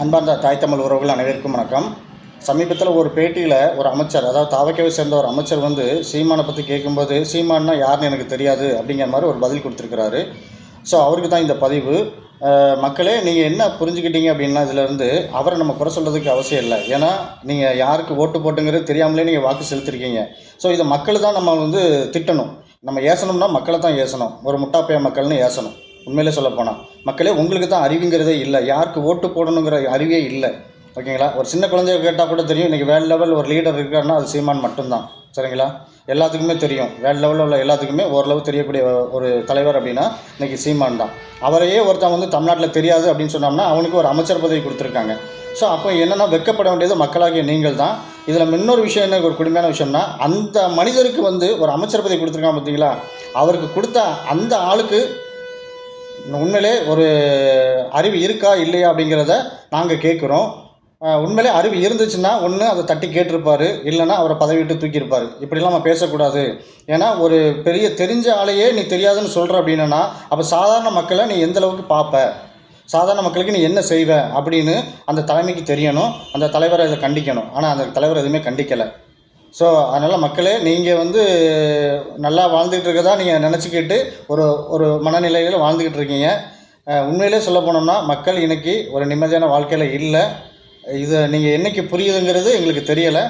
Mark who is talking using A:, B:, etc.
A: அன்பார்ந்த தாய் தமிழ் உறவுகள் அனைவருக்கும் வணக்கம். சமீபத்தில் ஒரு பேட்டியில் ஒரு அமைச்சர், அதாவது தாவக்கவை சேர்ந்த ஒரு அமைச்சர் சீமானை பற்றி கேட்கும்போது, சீமான்னா யாருன்னு எனக்கு தெரியாது அப்படிங்கிற மாதிரி ஒரு பதில் கொடுத்துருக்கிறாரு. ஸோ அவருக்கு தான் இந்த பதிவு. மக்களே, நீங்கள் என்ன புரிஞ்சுக்கிட்டீங்க அப்படின்னா, இதிலேருந்து அவரை நம்ம குறை சொல்கிறதுக்கு அவசியம் இல்லை. ஏன்னா நீங்கள் யாருக்கு ஓட்டு போட்டுங்கிறது தெரியாமலே நீங்கள் வாக்கு செலுத்திருக்கீங்க. ஸோ இதை மக்கள் தான் நம்ம திட்டணும். நம்ம ஏசணும்னா மக்களை தான் ஏசணும். ஒரு முட்டாப்பைய மக்கள்னு ஏசணும். உண்மையிலே சொல்லப்போனால் மக்களே, உங்களுக்கு தான் அறிவுங்கிறதே இல்லை. யாருக்கு ஓட்டு போடணுங்கிற அறிவே இல்லை. ஓகேங்களா? ஒரு சின்ன குழந்தைய கேட்டால் கூட தெரியும், இன்றைக்கி வேர்ல்டு லெவல் ஒரு லீடர் இருக்காருன்னா அது சீமான் மட்டும்தான். சரிங்களா? எல்லாத்துக்குமே தெரியும். வேர்ல்டு லெவலில் உள்ள எல்லாத்துக்குமே ஓரளவு தெரியக்கூடிய ஒரு தலைவர் அப்படின்னா இன்றைக்கி சீமான் தான். அவரையே ஒருத்தன் தமிழ்நாட்டில் தெரியாது அப்படின்னு சொன்னோம்னா அவனுக்கு ஒரு அமைச்சர் பதவி கொடுத்துருக்காங்க. ஸோ அப்போ என்னென்னா, வெட்கப்பட வேண்டியது மக்களாகிய நீங்கள் தான். இதில் இன்னொரு விஷயம் என்ன, ஒரு கொடுமையான விஷயம்னா, அந்த மனிதருக்கு ஒரு அமைச்சர் பதவி கொடுத்துருக்காங்க பார்த்தீங்களா? அவருக்கு கொடுத்த அந்த ஆளுக்கு உண்மையிலே ஒரு அறிவு இருக்கா இல்லையா அப்படிங்கிறத நாங்கள் கேட்குறோம். உண்மையிலே அறிவு இருந்துச்சுன்னா ஒன்று அதை தட்டி கேட்டிருப்பார், இல்லைன்னா அவரை பதவி விட்டு தூக்கியிருப்பார். இப்படிலாம் நம்ம பேசக்கூடாது. ஏன்னா ஒரு பெரிய தெரிஞ்ச ஆளையே நீ தெரியாதுன்னு சொல்கிற அப்படின்னா, அப்போ சாதாரண மக்களை நீ எந்த அளவுக்கு பார்ப்ப, சாதாரண மக்களுக்கு நீ என்ன செய்வ அப்படின்னு அந்த தலைமைக்கு தெரியணும். அந்த தலைவரை இதை கண்டிக்கணும். ஆனால் அந்த தலைவர் எதுவுமே கண்டிக்கலை. ஸோ அதனால் மக்களே, நீங்கள் நல்லா வாழ்ந்துக்கிட்டு இருக்கதா நீங்கள் நினச்சிக்கிட்டு ஒரு ஒரு மனநிலையில் வாழ்ந்துக்கிட்டு இருக்கீங்க. உண்மையிலே சொல்ல போனோம்னா, மக்கள் இன்றைக்கி ஒரு நிம்மதியான வாழ்க்கையில் இல்லை. இதை நீங்கள் என்றைக்கு புரியுதுங்கிறது எங்களுக்கு தெரியலை.